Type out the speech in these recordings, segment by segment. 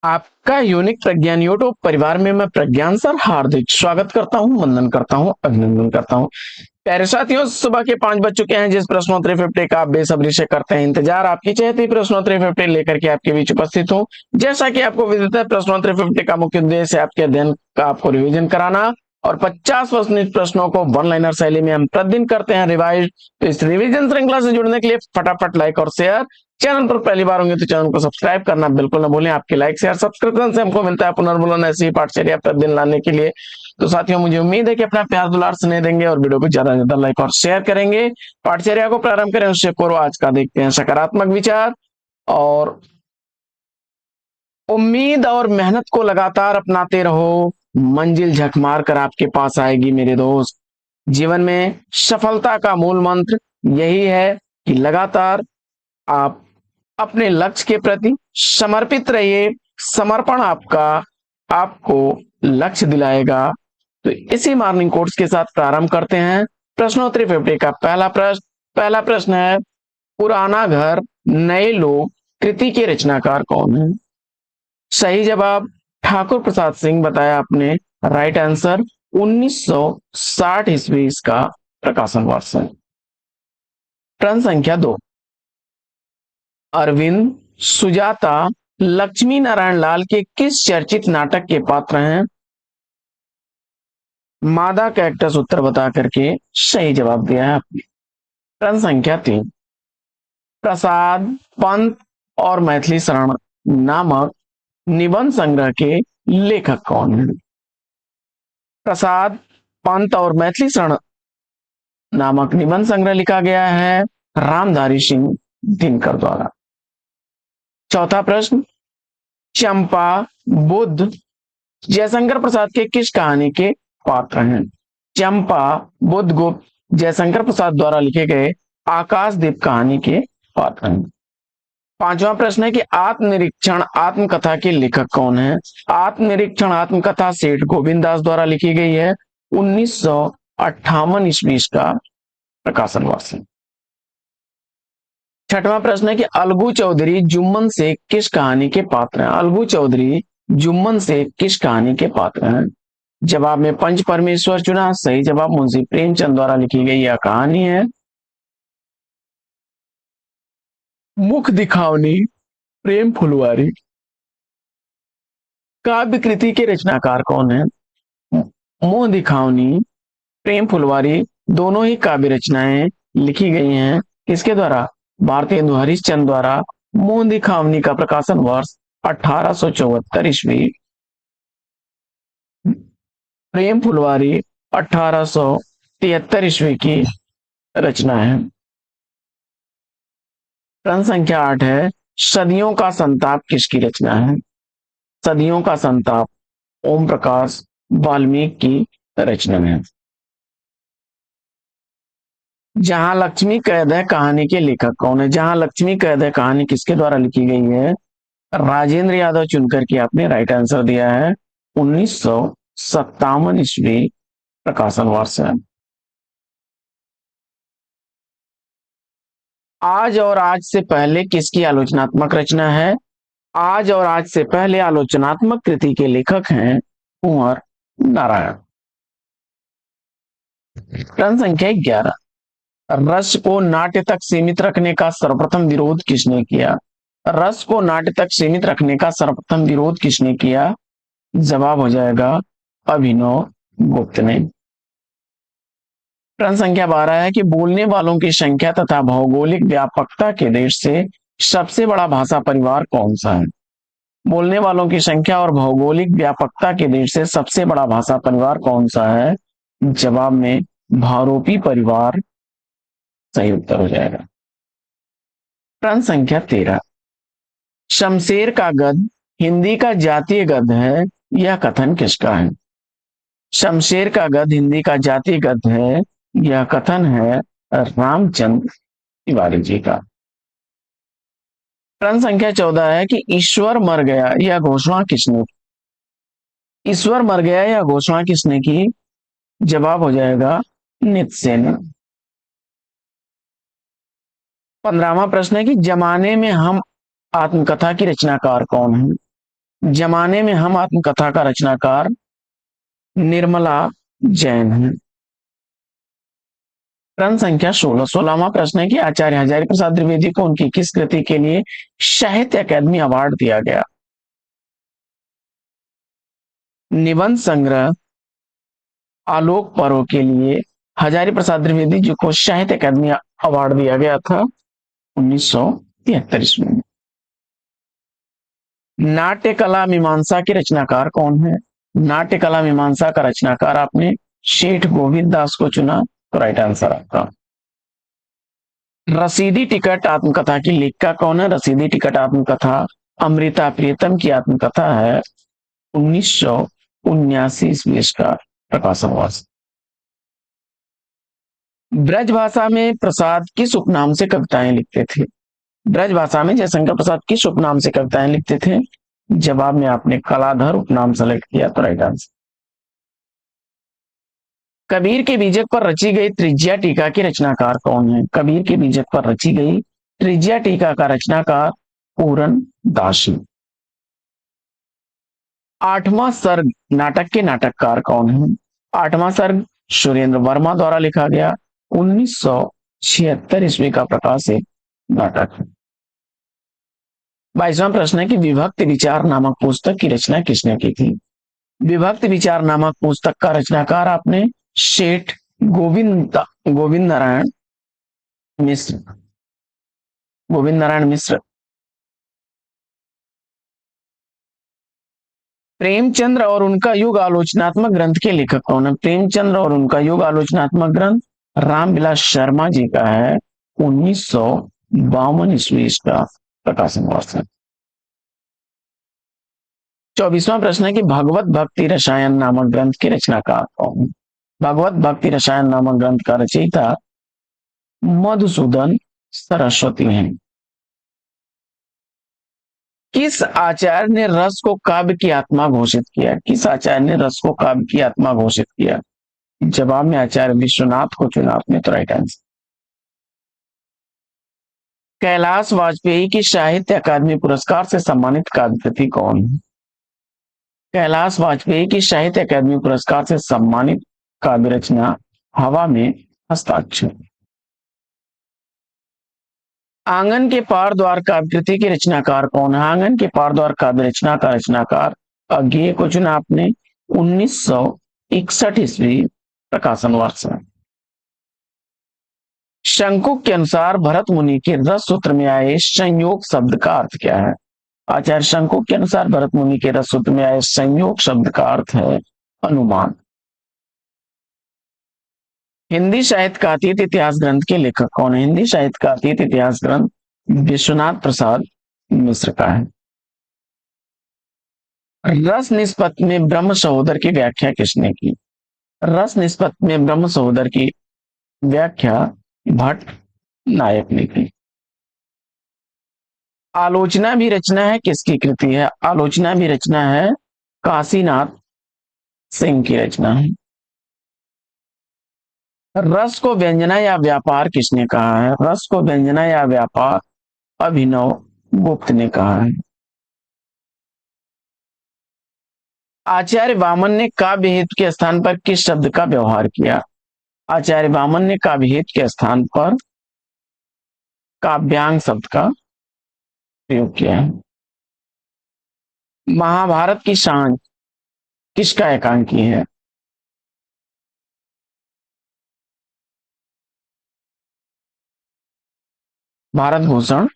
आपका यूनिक प्रज्ञान यूट्यूब परिवार में मैं प्रज्ञान सर हार्दिक स्वागत करता हूं, वंदन करता हूं, अभिनंदन करता हूं। प्यारे साथियों, सुबह के 5 बज चुके हैं। जिस प्रश्नोत्तरी 50 का आप बेसब्री से करते हैं इंतजार, आपकी चहेती प्रश्नोत्तरी 50 लेकर के आपके बीच उपस्थित हूं। जैसा कि आपको विदित है, प्रश्नोत्तरी 50 का मुख्य उद्देश्य है आपके अध्ययन का आपको रिवीजन कराना और 50% प्रश्नों को वन लाइनर शैली में हम प्रतिदिन करते हैं रिवाइज। तो इस रिवीजन श्रृंखला से जुड़ने के लिए फटाफट लाइक और शेयर, चैनल पर पहली बार होंगे तो चैनल को सब्सक्राइब करना बिल्कुल ना भूलें। आपके लाइक शेयर सब्सक्रिप्शन से हमको मिलता है पुनर्बुलन ऐसी पाठचर्या प्रतिदिन लाने के लिए। तो साथियों, मुझे उम्मीद है कि अपना प्यार दुलार स्नेह देंगे और वीडियो को ज्यादा से ज्यादा लाइक और शेयर करेंगे। पाठचर्या को प्रारंभ करें उससे पूर्व आज का देखते हैं सकारात्मक विचार। और उम्मीद और मेहनत को लगातार अपनाते रहो, मंजिल झक मार कर आपके पास आएगी मेरे दोस्त। जीवन में सफलता का मूल मंत्र यही है कि लगातार आप अपने लक्ष्य के प्रति समर्पित रहिए। समर्पण आपका आपको लक्ष्य दिलाएगा। तो इसी मॉर्निंग कोट्स के साथ प्रारंभ करते हैं प्रश्नोत्तरी 50 का पहला प्रश्न है, पुराना घर नए लोग कृति के रचनाकार कौन है? सही जवाब ठाकुर प्रसाद सिंह बताया आपने। राइट आंसर 1960 ईस्वी इसका प्रकाशन वर्ष है। प्रश्न संख्या 2, अरविंद, सुजाता, लक्ष्मी नारायण लाल के किस चर्चित नाटक के पात्र हैं? मादा कैक्टस उत्तर बता करके सही जवाब दिया है आपने। प्रश्न संख्या 3, प्रसाद, पंत और मैथिली शरण नामक निबंध संग्रह के लेखक कौन है? प्रसाद, पंत और मैथिली शरण नामक निबंध संग्रह लिखा गया है रामधारी सिंह दिनकर द्वारा। चौथा प्रश्न, चंपा, बुद्ध, जयशंकर प्रसाद के किस कहानी के पात्र हैं? चंपा, बुद्ध गुप्त, जयशंकर प्रसाद द्वारा लिखे गए आकाशदीप कहानी के पात्र हैं। पांचवा प्रश्न है कि आत्मनिरीक्षण आत्मकथा के लेखक कौन है? आत्मनिरीक्षण आत्मकथा सेठ गोविंद दास द्वारा लिखी गई है। 1958 ईस्वी का प्रकाशन वर्ष है। छठवां प्रश्न है कि अलगू चौधरी जुम्मन से किस कहानी के पात्र हैं? अलगू चौधरी जुम्मन से किस कहानी के पात्र हैं? जवाब में पंच परमेश्वर चुना। सही जवाब मुंशी प्रेमचंद द्वारा लिखी गई यह कहानी है। मुख दिखावनी प्रेम फुलवारी काव्य कृति के रचनाकार कौन है? मुंह दिखावनी प्रेम फुलवारी दोनों ही काव्य रचनाएं लिखी गई हैं किसके द्वारा? भारतेंदु हरिश्चंद्र द्वारा। मुंह दिखावनी का प्रकाशन वर्ष 1874 ईस्वी। प्रेम फुलवारी 1873 ईस्वी की रचना है। प्रश्न संख्या 8 है, सदियों का संताप किसकी रचना है? सदियों का संताप ओम प्रकाश वाल्मीकि की रचना है। जहां लक्ष्मी कैद है कहानी के लेखक कौन है? जहां लक्ष्मी कैद है कहानी किसके द्वारा लिखी गई है? राजेंद्र यादव चुनकर के आपने राइट आंसर दिया है। 1957 ईस्वी प्रकाशन वर्ष है। आज और आज से पहले किसकी आलोचनात्मक रचना है? आज और आज से पहले आलोचनात्मक कृति के लेखक हैं कुंवर नारायण। प्रश्न संख्या 11, रस को नाट्य तक सीमित रखने का सर्वप्रथम विरोध किसने किया? रस को नाट्य तक सीमित रखने का सर्वप्रथम विरोध किसने किया? जवाब हो जाएगा अभिनव गुप्त ने। प्रश्न संख्या 12 है कि बोलने वालों की संख्या तथा भौगोलिक व्यापकता के देश से सबसे बड़ा भाषा परिवार कौन सा है? बोलने वालों की संख्या और भौगोलिक व्यापकता के देश से सबसे बड़ा भाषा परिवार कौन सा है? जवाब में भारोपी परिवार सही उत्तर हो जाएगा। प्रश्न संख्या 13, शमशेर का गद्य हिंदी का जातीय गद्य है, यह कथन किसका है? शमशेर का गद्य हिंदी का जातीय गद्य है, यह कथन है रामचंद्र तिवारी जी का। प्रश्न संख्या 14 है कि ईश्वर मर गया यह घोषणा किसने की? ईश्वर मर गया यह घोषणा किसने की? जवाब हो जाएगा नीत्शे ने। 15वां प्रश्न है कि जमाने में हम आत्मकथा की रचनाकार कौन है? जमाने में हम आत्मकथा का रचनाकार निर्मला जैन है। प्रश्न संख्या 16, 16वां प्रश्न है कि आचार्य हजारी प्रसाद द्विवेदी को उनकी किस कृति के लिए साहित्य अकादमी अवार्ड दिया गया? निबंध संग्रह आलोक पर्व के लिए हजारी प्रसाद द्विवेदी जी को साहित्य अकादमी अवार्ड दिया गया था 1973 ईस्वी में। नाट्य कला मीमांसा के रचनाकार कौन है? नाट्य कला मीमांसा का रचनाकार आपने शेठ गोविंद दास को चुना, तो राइट आंसर आपका। रसीदी टिकट आत्मकथा की लेखिका कौन है? रसीदी टिकट आत्मकथा अमृता प्रीतम की आत्मकथा है, 1979 ईस्वी का प्रकाशन वर्ष। ब्रजभाषा में प्रसाद किस उपनाम से कविताएं लिखते थे? ब्रजभाषा में जयशंकर प्रसाद किस उपनाम से कविताएं लिखते थे? जवाब में आपने कलाधर उपनाम सेलेक्ट किया, तो राइट आंसर। कबीर के बीजक पर रची गई त्रिज्या टीका के रचनाकार कौन है? कबीर के बीजक पर रची गई त्रिज्या टीका का रचनाकार पूरन दासी। आठवां सर्ग नाटक के नाटककार कौन है? आठवां सर्ग सुरेंद्र वर्मा द्वारा लिखा गया 1976 ईस्वी का प्रकाशित नाटक है। 22वां प्रश्न है कि विभक्त विचार नामक पुस्तक की रचना किसने की थी? विभक्त विचार नामक पुस्तक का रचनाकार आपने शेठ गोविंद नारायण मिश्र, गोविंद नारायण मिश्र। प्रेमचंद्र और उनका युग आलोचनात्मक ग्रंथ के लेखक कौन है? प्रेमचंद्र और उनका युग आलोचनात्मक ग्रंथ रामविलास शर्मा जी का है, 1952 ईस्वी का प्रकाशन वर्ष है। 24वां प्रश्न है कि भगवत भक्ति रसायन नामक ग्रंथ के रचनाकार कौन है? भगवत भक्ति रसायन नामक ग्रंथ का रचयिता मधुसूदन सरस्वती हैं। किस आचार्य ने रस को काव्य की आत्मा घोषित किया? किस आचार्य ने रस को काव्य की आत्मा घोषित किया? जवाब में आचार्य विश्वनाथ को चुना आपने, तो राइट आंसर। कैलाश वाजपेयी की साहित्य अकादमी पुरस्कार से सम्मानित काव्य कृति कौन है? कैलाश वाजपेयी की साहित्य अकादमी पुरस्कार से सम्मानित काव्य रचना हवा में हस्ताक्षर। आंगन के पार द्वार काव्य कृति के रचनाकार कौन है? आंगन के पार द्वार काव्य रचना का रचनाकार अज्ञेय को चुना आपने, 1961 ईस्वी प्रकाशन वर्ष है। शंकुक के अनुसार भरत मुनि के रस सूत्र में आए संयोग शब्द का अर्थ क्या है? आचार्य शंकुक के अनुसार भरत मुनि के रस सूत्र में आए संयोग शब्द का अर्थ है अनुमान। हिंदी साहित्य का अतीत इतिहास ग्रंथ के लेखक कौन है? हिंदी साहित्य का अतीत इतिहास ग्रंथ विश्वनाथ प्रसाद मिश्र का है। रस निष्पत में ब्रह्म सहोदर की व्याख्या किसने की? रस निष्पत में ब्रह्म सहोदर की व्याख्या भट्ट नायक ने की। आलोचना भी रचना है किसकी कृति है? आलोचना भी रचना है काशीनाथ सिंह की रचना है। रस को व्यंजना या व्यापार किसने कहा है? रस को व्यंजना या व्यापार अभिनव गुप्त ने कहा है। आचार्य वामन ने काव्य हेतु के स्थान पर किस शब्द का व्यवहार किया? आचार्य वामन ने काव्य हेतु के स्थान पर काव्यांग शब्द का प्रयोग किया है। महाभारत की सांझ किसका एकांकी है? भारत भूषण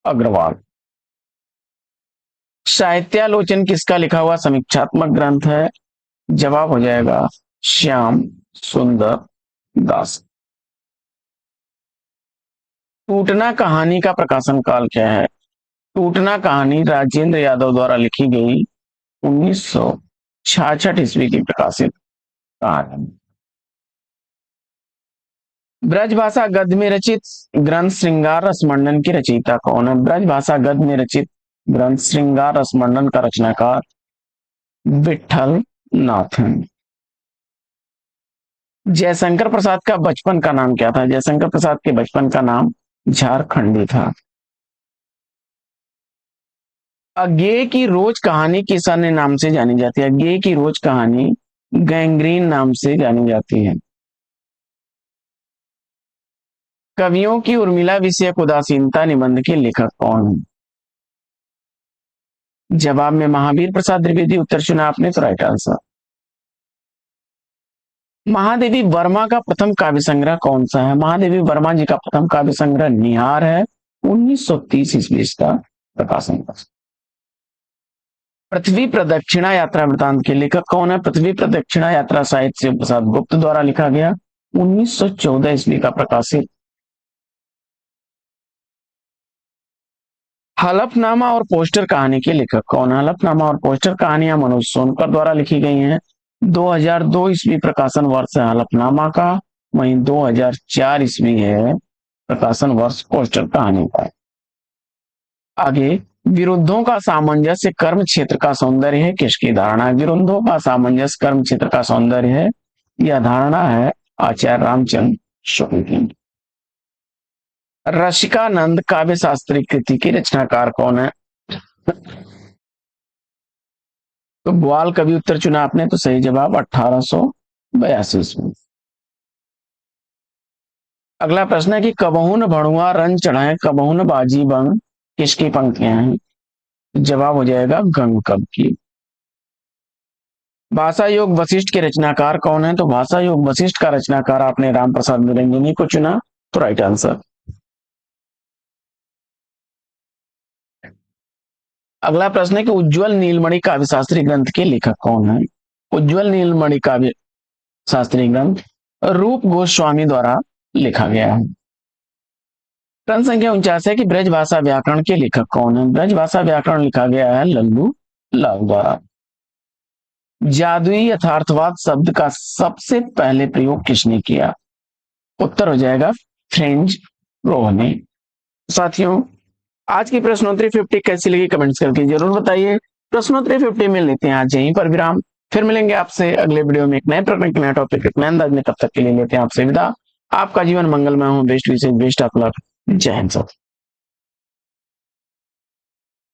अग्रवाल। साहित्यालोचन किसका लिखा हुआ समीक्षात्मक ग्रंथ है? जवाब हो जाएगा श्याम सुंदर दास। टूटना कहानी का प्रकाशन काल क्या है? टूटना कहानी राजेंद्र यादव द्वारा लिखी गई 1966 ईस्वी की प्रकाशित कहानी। ब्रजभाषा गद्य में रचित ग्रंथ श्रृंगार रसमंडन की रचयिता कौन है? ब्रजभाषा गद्य में रचित ग्रंथ श्रृंगार रसमंडन का रचनाकार विठल नाथन। जयशंकर प्रसाद का बचपन का नाम क्या था? जयशंकर प्रसाद के बचपन का नाम झारखंडी था। अज्ञे की रोज कहानी किस अन्य नाम से जानी जाती है? अज्ञे की रोज कहानी गैंग्रीन नाम से जानी जाती है। कवियों की उर्मिला विषयक उदासीनता निबंध के लेखक कौन है? जवाब में महावीर प्रसाद द्विवेदी उत्तर चुना आपने, तो राइट आंसर। महादेवी वर्मा का प्रथम काव्य संग्रह कौन सा है? महादेवी वर्मा जी का प्रथम काव्य संग्रह निहार है, 1930 ईस्वी का प्रकाशन का। पृथ्वी प्रदक्षिणा यात्रा वृतांत के लेखक कौन है? पृथ्वी प्रदक्षिणा यात्रा साहित्य शिव प्रसाद गुप्त द्वारा लिखा गया, 1914 ईस्वी का प्रकाशित। हलफनामा और पोस्टर कहानी के लेखक कौन है? हलफनामा और पोस्टर कहानियां मनोज सोनकर द्वारा लिखी गई हैं, 2002 ईस्वी प्रकाशन वर्ष है हलफनामा का, वहीं 2004 ईस्वी है प्रकाशन वर्ष पोस्टर कहानी का। आगे, विरुद्धों का सामंजस्य कर्म क्षेत्र का सौंदर्य है, किसकी धारणा है? विरुद्धों का सामंजस्य कर्म क्षेत्र का सौंदर्य है, यह धारणा है आचार्य रामचंद्र शुक्ल की। रसिकानंद काव्य शास्त्री कृति के रचनाकार कौन है? तो ग्वाल कवि उत्तर चुना आपने, तो सही जवाब 1882 में। अगला प्रश्न है कि कबहू न भणुआ रन चढ़ाए कबहू न बाजी बंग किसकी पंक्तियां हैं? जवाब हो जाएगा गंग कवि की। भाषा योग वशिष्ठ के रचनाकार कौन है? तो भाषा योग वशिष्ठ का रचनाकार आपने राम प्रसाद निरंजनी को चुना, तो राइट आंसर। अगला प्रश्न है कि उज्ज्वल नीलमणि काव्य शास्त्री ग्रंथ के लेखक कौन है? उज्ज्वल नीलमणि काव्य शास्त्री ग्रंथ रूप गोस्वामी द्वारा लिखा गया है। प्रश्न संख्या 49 है कि ब्रजभाषा व्याकरण के लेखक कौन है? ब्रजभाषा व्याकरण लिखा गया है लल्लू लाल द्वारा। जादुई यथार्थवाद शब्द का सबसे पहले प्रयोग किसने किया? उत्तर हो जाएगा फ्रेंच रोह ने। साथियों, आज की प्रश्नोत्तरी 50 कैसी लगी कमेंट्स करके जरूर बताइए। प्रश्नोत्तरी 50 में लेते हैं आज यहीं पर विराम, फिर मिलेंगे आपसे अगले वीडियो में एक नए प्रकरण के नए टॉपिक नए अंदाज में। तब तक के लिए लेते हैं आपसे विदा। आपका जीवन मंगलमय हो, बेस्ट विशेष बेस्ट ऑफ लक। जय हिंद।